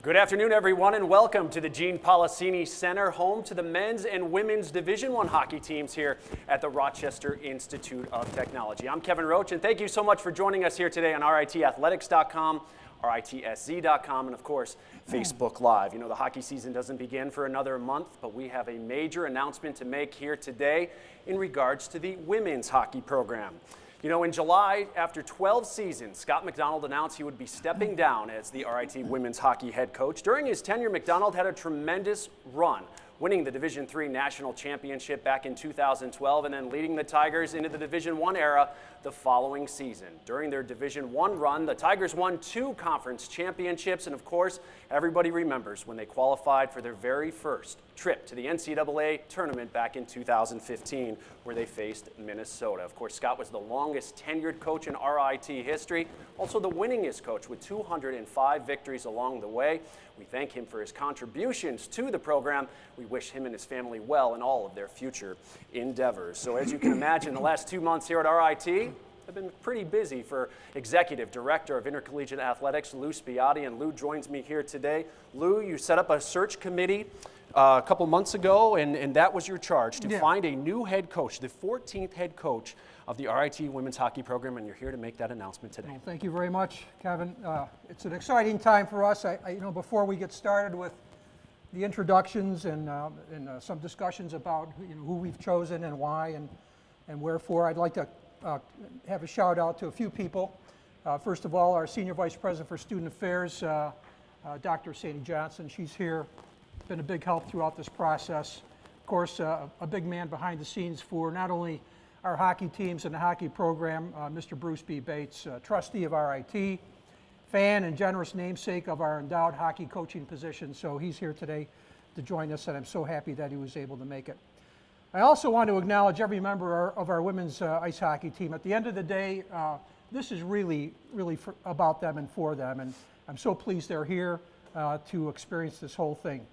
Good afternoon, everyone, and welcome to the Gene Policini Center, home to the men's and women's Division I hockey teams here at the Rochester Institute of Technology. I'm Kevin Roach, and thank you so much for joining us here today on RITathletics.com, RITSZ.com, and of course, Facebook Live. You know, the hockey season doesn't begin for another month, but we have a major announcement to make here today in regards to the women's hockey program. You know, in July, after 12 seasons, Scott McDonald announced he would be stepping down as the RIT women's hockey head coach. During his tenure, McDonald had a tremendous run, winning the Division III National Championship back in 2012 and then leading the Tigers into the Division I era the following season. During their Division I run, the Tigers won 2 conference championships, and of course, everybody remembers when they qualified for their very first trip to the NCAA tournament back in 2015, where they faced Minnesota. Of course, Scott was the longest tenured coach in RIT history, also the winningest coach with 205 victories along the way. We thank him for his contributions to the program. We wish him and his family well in all of their future endeavors. So as you can imagine, the last 2 months here at RIT have been pretty busy for Executive Director of Intercollegiate Athletics, Lou Spiatti, and Lou joins me here today. Lou, you set up a search committee a couple months ago, and that was your charge, to find a new head coach, the 14th head coach of the RIT women's hockey program, and you're here to make that announcement today. Well, thank you very much, Kevin. It's an exciting time for us. Before we get started with the introductions and some discussions about who we've chosen and why and wherefore, I'd like to have a shout out to a few people. First of all, our Senior Vice President for Student Affairs, Dr. Sadie Johnson. She's here, been a big help throughout this process. Of course, a big man behind the scenes for not only our hockey teams and the hockey program, Mr. Bruce B. Bates, trustee of RIT, fan and generous namesake of our endowed hockey coaching position. So he's here today to join us, and I'm so happy that he was able to make it. I also want to acknowledge every member of our women's ice hockey team. At the end of the day, this is really about them and for them, and I'm so pleased they're here to experience this whole thing.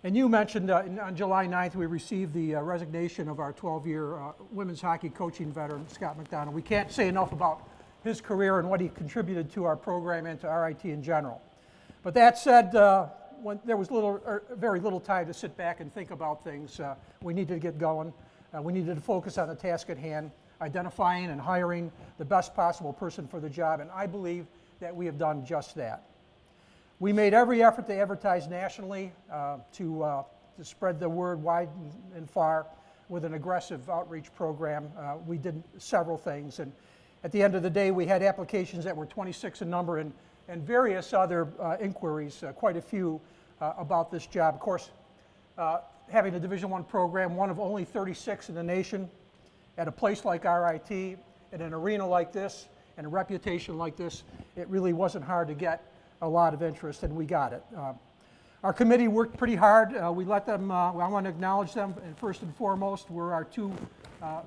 And you mentioned on July 9th, we received the resignation of our 12-year women's hockey coaching veteran, Scott McDonald. We can't say enough about his career and what he contributed to our program and to RIT in general. But that said, when there was very little time to sit back and think about things, we needed to get going. We needed to focus on the task at hand, identifying and hiring the best possible person for the job, and I believe that we have done just that. We made every effort to advertise nationally, to spread the word wide and far with an aggressive outreach program. We did several things, and at the end of the day, we had applications that were 26 in number and various other inquiries, quite a few about this job. Of course, having a Division I program, one of only 36 in the nation, at a place like RIT, in an arena like this, and a reputation like this, it really wasn't hard to get a lot of interest, and we got it. Our committee worked pretty hard. We let them, I want to acknowledge them, and first and foremost were our 2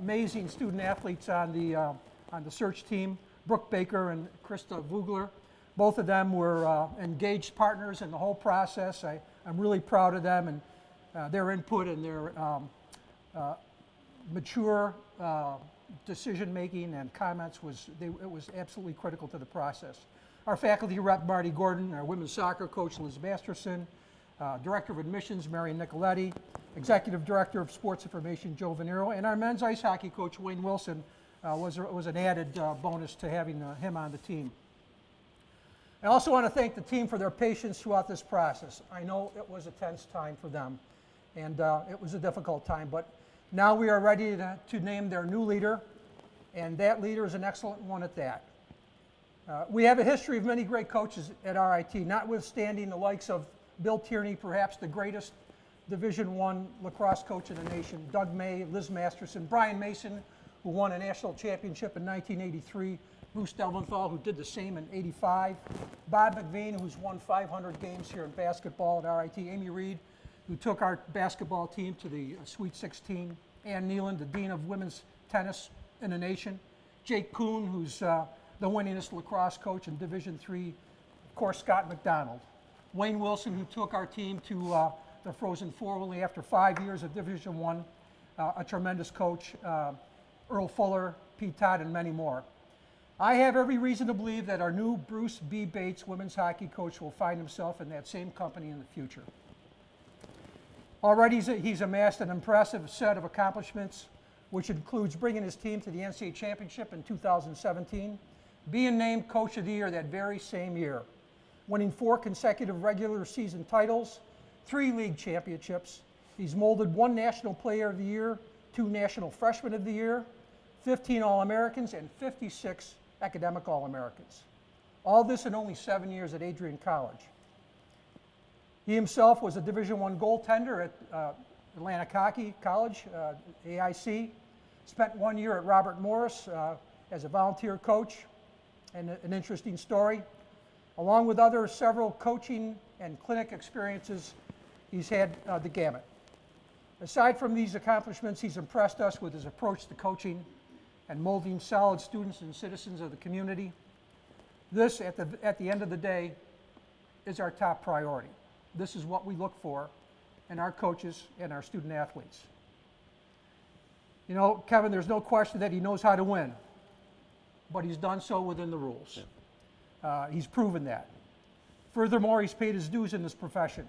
amazing student athletes on the search team, Brooke Baker and Krista Vogler. Both of them were engaged partners in the whole process. I'm really proud of them, and their input and their mature decision-making and comments it was absolutely critical to the process. Our faculty rep, Marty Gordon, our women's soccer coach, Liz Masterson, Director of Admissions, Marion Nicoletti, Executive Director of Sports Information, Joe Venero, and our men's ice hockey coach, Wayne Wilson, was an added bonus to having him on the team. I also want to thank the team for their patience throughout this process. I know it was a tense time for them, and it was a difficult time, but now we are ready to name their new leader, and that leader is an excellent one at that. We have a history of many great coaches at RIT, notwithstanding the likes of Bill Tierney, perhaps the greatest Division I lacrosse coach in the nation, Doug May, Liz Masterson, Brian Mason, who won a national championship in 1983, Bruce Delventhal, who did the same in '85, Bob McVean, who's won 500 games here in basketball at RIT, Amy Reed, who took our basketball team to the Sweet 16, Ann Nealon, the Dean of Women's Tennis in the nation, Jake Kuhn, who's the winningest lacrosse coach in Division III, of course, Scott McDonald. Wayne Wilson, who took our team to the Frozen Four only after 5 years of Division I, a tremendous coach, Earl Fuller, Pete Todd, and many more. I have every reason to believe that our new Bruce B. Bates women's hockey coach will find himself in that same company in the future. Already he's amassed an impressive set of accomplishments, which includes bringing his team to the NCAA championship in 2017, being named Coach of the Year that very same year, winning 4 consecutive regular season titles, 3 league championships. He's molded 1 National Player of the Year, 2 National Freshman of the Year, 15 All-Americans, and 56 academic All-Americans. All this in only 7 years at Adrian College. He himself was a Division I goaltender at Atlantic Hockey College, AIC. Spent 1 year at Robert Morris as a volunteer coach, and an interesting story. Along with other several coaching and clinic experiences, he's had the gamut. Aside from these accomplishments, he's impressed us with his approach to coaching and molding solid students and citizens of the community. This, at the end of the day, is our top priority. This is what we look for in our coaches and our student athletes. You know, Kevin, there's no question that he knows how to win, but he's done so within the rules. He's proven that. Furthermore, he's paid his dues in this profession.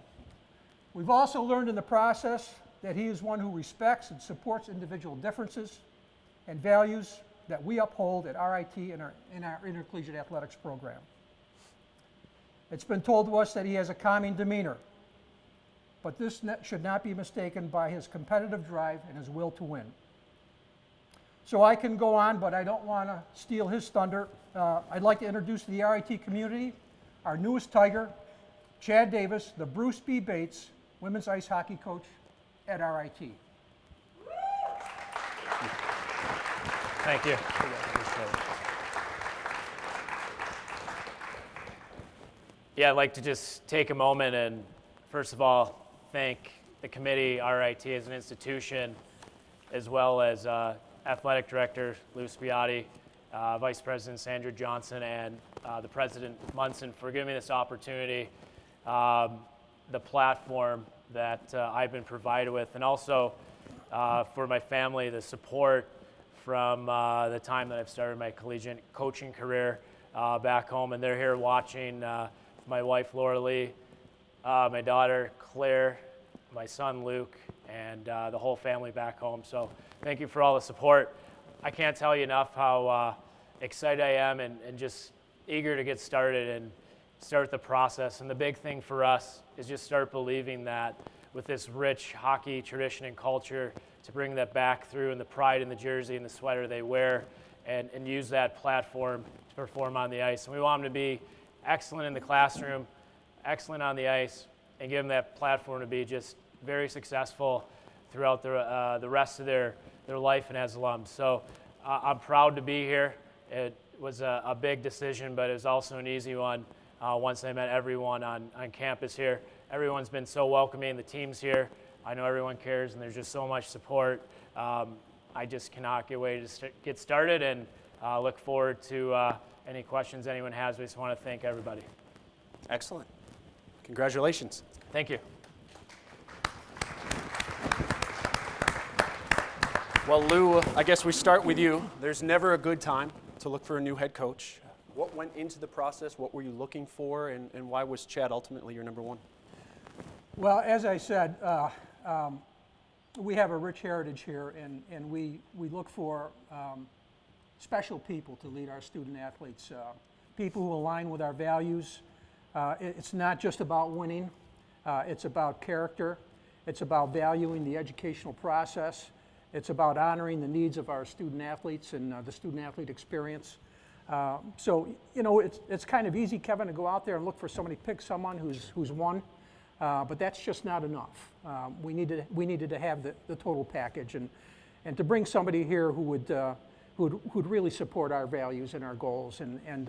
We've also learned in the process that he is one who respects and supports individual differences and values that we uphold at RIT in our intercollegiate athletics program. It's been told to us that he has a calming demeanor, but this should not be mistaken by his competitive drive and his will to win. So I can go on, but I don't want to steal his thunder. I'd like to introduce to the RIT community our newest Tiger, Chad Davis, the Bruce B. Bates women's ice hockey coach at RIT. Thank you. Yeah, I'd like to just take a moment and, first of all, thank the committee, RIT as an institution, as well as Athletic Director Lou Spiotti, Vice President Sandra Johnson, and the President Munson for giving me this opportunity, the platform that I've been provided with, and also for my family, the support from the time that I've started my collegiate coaching career back home. And they're here watching my wife, Laura Lee, my daughter, Claire, my son, Luke, and the whole family back home. So thank you for all the support. I can't tell you enough how excited I am and just eager to get started and start the process. And the big thing for us is just start believing that with this rich hockey tradition and culture, to bring that back through and the pride in the jersey and the sweater they wear, and use that platform to perform on the ice. And we want them to be excellent in the classroom, excellent on the ice, and give them that platform to be just very successful throughout the rest of their life and as alums. So I'm proud to be here. It was a big decision, but it was also an easy one once I met everyone on campus here. Everyone's been so welcoming. The team's here. I know everyone cares, and there's just so much support. I just cannot wait to get started, and look forward to any questions anyone has. We just want to thank everybody. Excellent. Congratulations. Thank you. Well, Lou, I guess we start with you. There's never a good time to look for a new head coach. What went into the process? What were you looking for? And why was Chad ultimately your number one? Well, as I said, we have a rich heritage here, and we look for special people to lead our student athletes, people who align with our values. It's not just about winning. It's about character. It's about valuing the educational process. It's about honoring the needs of our student athletes and the student athlete experience. So, you know, it's kind of easy, Kevin, to go out there and look for somebody, pick someone who's won. But that's just not enough. We needed to have the total package, and to bring somebody here who'd really support our values and our goals. And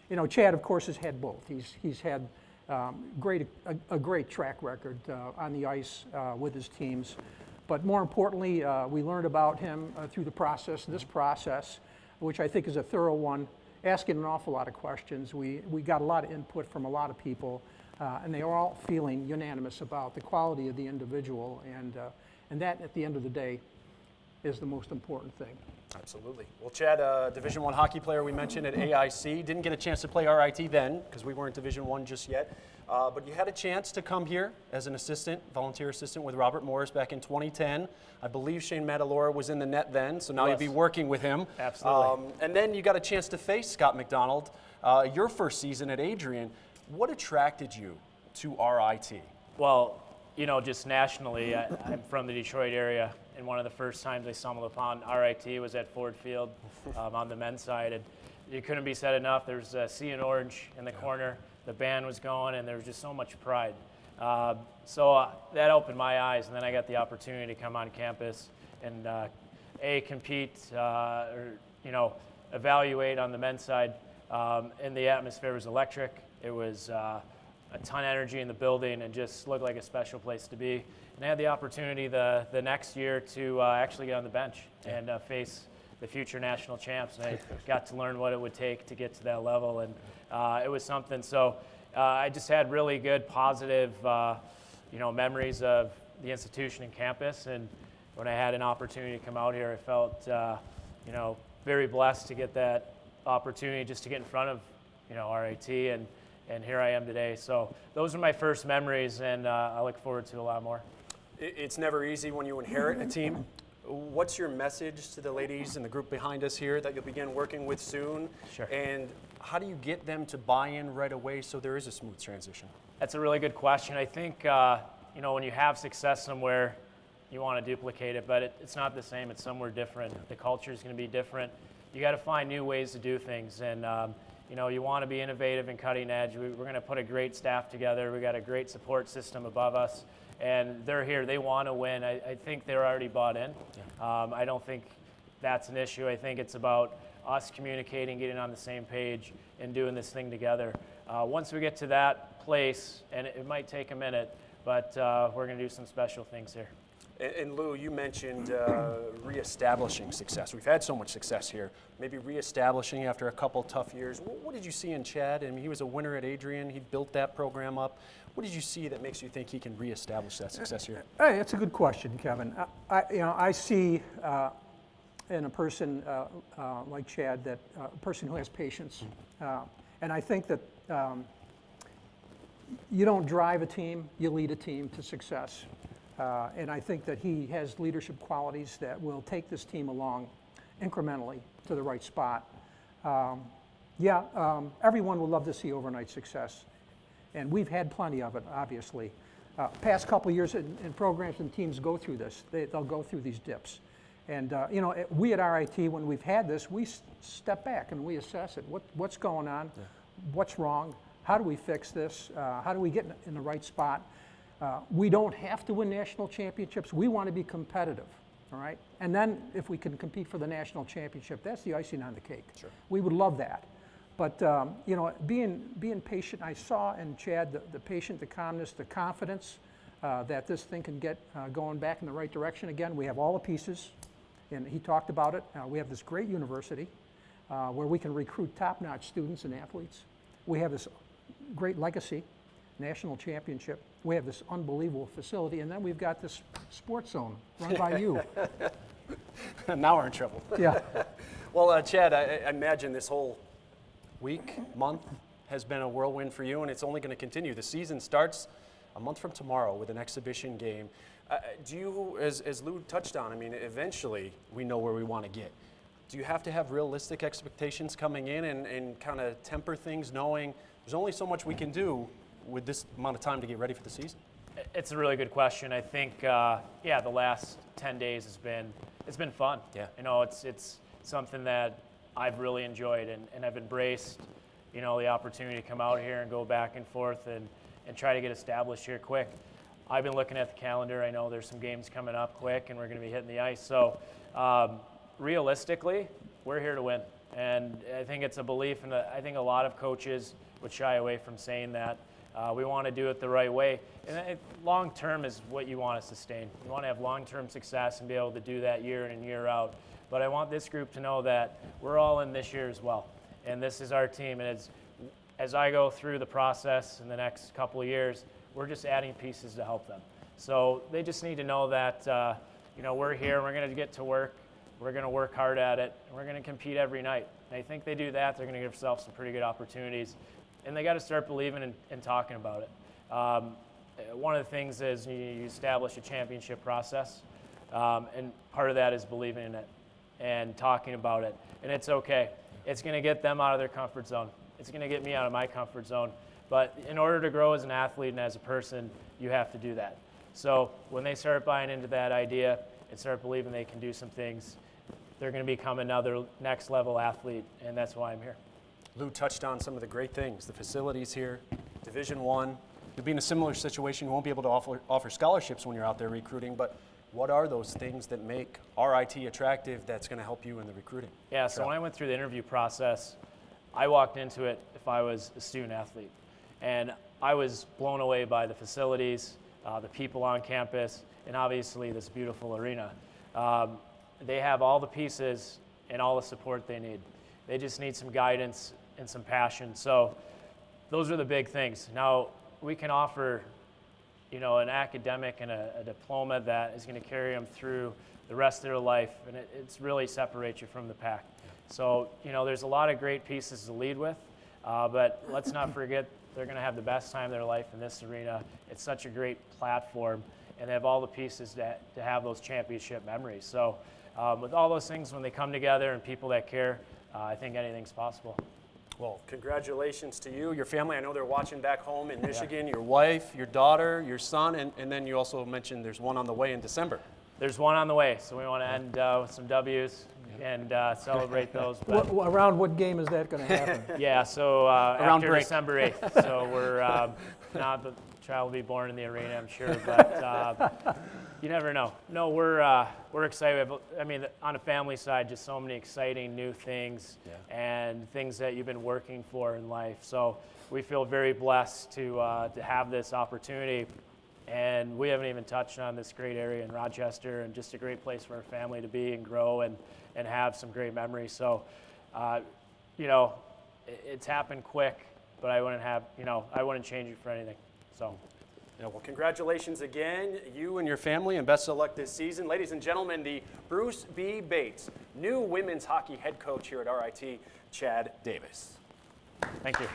you know, Chad, of course, has had both. He's had a great track record on the ice with his teams. But more importantly, we learned about him through this process, which I think is a thorough one, asking an awful lot of questions. We got a lot of input from a lot of people. And they are all feeling unanimous about the quality of the individual, and that, at the end of the day, is the most important thing. Absolutely. Well, Chad, Division I hockey player we mentioned at AIC, didn't get a chance to play RIT then because we weren't Division I just yet. But you had a chance to come here as an assistant, volunteer assistant with Robert Morris back in 2010. I believe Shane Matalora was in the net then, so now you'll be working with him. Absolutely. And then you got a chance to face Scott McDonald your first season at Adrian. What attracted you to RIT? Well, you know, just nationally, I'm from the Detroit area, and one of the first times I stumbled upon RIT was at Ford Field on the men's side. And it couldn't be said enough. There's a sea and orange in the corner. The band was going, and there was just so much pride. So that opened my eyes, and then I got the opportunity to come on campus and compete or, you know, evaluate on the men's side. And the atmosphere was electric. It was a ton of energy in the building and just looked like a special place to be. And I had the opportunity the next year to actually get on the bench and face the future national champs. And I got to learn what it would take to get to that level, and it was something. So I just had really good, positive, you know, memories of the institution and campus. And when I had an opportunity to come out here, I felt, you know, very blessed to get that opportunity just to get in front of, you know, RIT, and here I am today. So those are my first memories, and I look forward to a lot more. It's never easy when you inherit a team. What's your message to the ladies in the group behind us here that you'll begin working with soon? Sure. And how do you get them to buy in right away so there is a smooth transition? That's a really good question. I think, you know, when you have success somewhere, you want to duplicate it, but it's not the same. It's somewhere different. The culture is going to be different. You got to find new ways to do things, and you know, you want to be innovative and cutting edge. We're going to put a great staff together. We got a great support system above us, and they're here. They want to win. I think they're already bought in. I don't think that's an issue. I think it's about us communicating, getting on the same page, and doing this thing together. Once we get to that place, and it might take a minute, but we're going to do some special things here. And Lou, you mentioned reestablishing success. We've had so much success here. Maybe reestablishing after a couple tough years. What did you see in Chad? I mean, he was a winner at Adrian. He built that program up. What did you see that makes you think he can reestablish that success here? Hey, that's a good question, Kevin. I see in a person like Chad that a person who has patience, and I think that you don't drive a team, you lead a team to success. And I think that he has leadership qualities that will take this team along incrementally to the right spot. Everyone would love to see overnight success, and we've had plenty of it, obviously. Past couple of years in programs and teams go through this. They'll go through these dips. And you know, we at RIT, when we've had this, we step back and we assess it. What's going on? Yeah. What's wrong? How do we fix this? How do we get in the right spot? We don't have to win national championships. We want to be competitive, all right? And then if we can compete for the national championship, that's the icing on the cake. Sure. We would love that. But, you know, being patient, I saw in Chad the patience, the calmness, the confidence that this thing can get going back in the right direction. Again, we have all the pieces, and he talked about it. We have this great university where we can recruit top-notch students and athletes. We have this great legacy, national championship. We have this unbelievable facility, and then we've got this sports zone run by you. Now we're in trouble. Yeah. Well, Chad, I imagine this whole week, month has been a whirlwind for you, and it's only going to continue. The season starts a month from tomorrow with an exhibition game. Do you, as Lou touched on, I mean, eventually we know where we want to get. Do you have to have realistic expectations coming in and kind of temper things, knowing there's only so much we can do with this amount of time to get ready for the season? It's a really good question. I think, the last 10 days it's been fun. Yeah. You know, it's something that I've really enjoyed and I've embraced, you know, the opportunity to come out here and go back and forth and try to get established here quick. I've been looking at the calendar. I know there's some games coming up quick and we're going to be hitting the ice. So realistically, we're here to win. And I think it's a belief, and I think a lot of coaches would shy away from saying that. We want to do it the right way. And long term is what you want to sustain. You want to have long-term success and be able to do that year in and year out. But I want this group to know that we're all in this year as well. And this is our team. And as I go through the process in the next couple of years, we're just adding pieces to help them. So they just need to know that, you know, we're here. We're going to get to work We're going to work hard at it, and we're going to compete every night. And I think they do that, they're going to give themselves some pretty good opportunities. And they got to start believing and talking about it. One of the things is you establish a championship process, and part of that is believing in it and talking about it. And it's okay. It's going to get them out of their comfort zone. It's going to get me out of my comfort zone. But in order to grow as an athlete and as a person, you have to do that. So when they start buying into that idea and start believing they can do some things, they're going to become another next level athlete, and that's why I'm here. Lou touched on some of the great things, the facilities here, Division I. You'll be in a similar situation. You won't be able to offer scholarships when you're out there recruiting, but what are those things that make RIT attractive that's going to help you in the recruiting? Yeah, so when I went through the interview process, I walked into it if I was a student athlete. And I was blown away by the facilities, the people on campus, and obviously this beautiful arena. They have all the pieces and all the support they need. They just need some guidance and some passion. So those are the big things. Now, we can offer, an academic and a diploma that is going to carry them through the rest of their life, and it's really separates you from the pack. So, there's a lot of great pieces to lead with, but let's not forget they're going to have the best time of their life in this arena. It's such a great platform, and they have all the pieces to have those championship memories. So with all those things, when they come together and people that care, I think anything's possible. Well, congratulations to you, your family. I know they're watching back home in Michigan, your wife, your daughter, your son, and then you also mentioned there's one on the way in December. There's one on the way, so we want to end with some W's and celebrate those. But Around what game is that going to happen? yeah, so Around after break. December 8th. So we're not the child will be born in the arena, I'm sure, but you never know. No, we're excited. I mean, on a family side, just so many exciting new things and things that you've been working for in life. So we feel very blessed to have this opportunity. And we haven't even touched on this great area in Rochester, and just a great place for our family to be and grow and have some great memories. So, it's happened quick, but I wouldn't change it for anything. So. Yeah, well, congratulations again, you and your family, and best of luck this season. Ladies and gentlemen, the Bruce B. Bates, new women's hockey head coach here at RIT, Chad Davis. Thank you.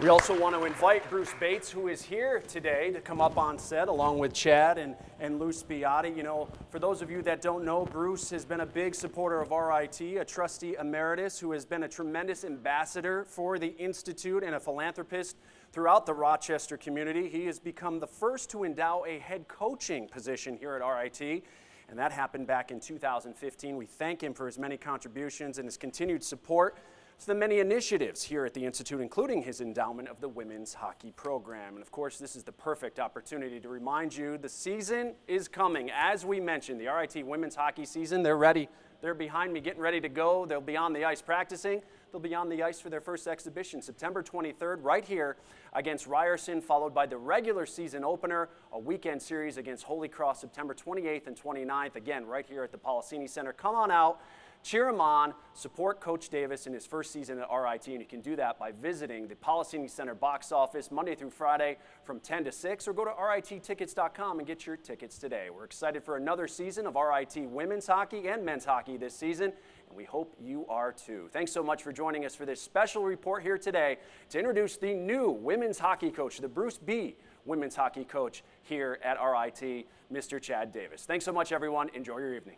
We also want to invite Bruce Bates, who is here today, to come up on set along with Chad and Lou Spiotti. For those of you that don't know, Bruce has been a big supporter of RIT, a trustee emeritus who has been a tremendous ambassador for the Institute and a philanthropist throughout the Rochester community. He has become the first to endow a head coaching position here at RIT, and that happened back in 2015. We thank him for his many contributions and his continued support to the many initiatives here at the Institute, including his endowment of the women's hockey program. And of course, this is the perfect opportunity to remind you the season is coming. As we mentioned, the RIT women's hockey season, they're ready. They're behind me getting ready to go. They'll be on the ice practicing. They'll be on the ice for their first exhibition September 23rd right here against Ryerson, followed by the regular season opener, a weekend series against Holy Cross September 28th and 29th, again right here at the Policini Center. Come on out. Cheer him on, support Coach Davis in his first season at RIT, and you can do that by visiting the Policini Center box office Monday through Friday from 10 to 6, or go to rittickets.com and get your tickets today. We're excited for another season of RIT women's hockey and men's hockey this season, and we hope you are too. Thanks so much for joining us for this special report here today to introduce the new women's hockey coach, the Bruce B. women's hockey coach here at RIT, Mr. Chad Davis. Thanks so much, everyone. Enjoy your evening.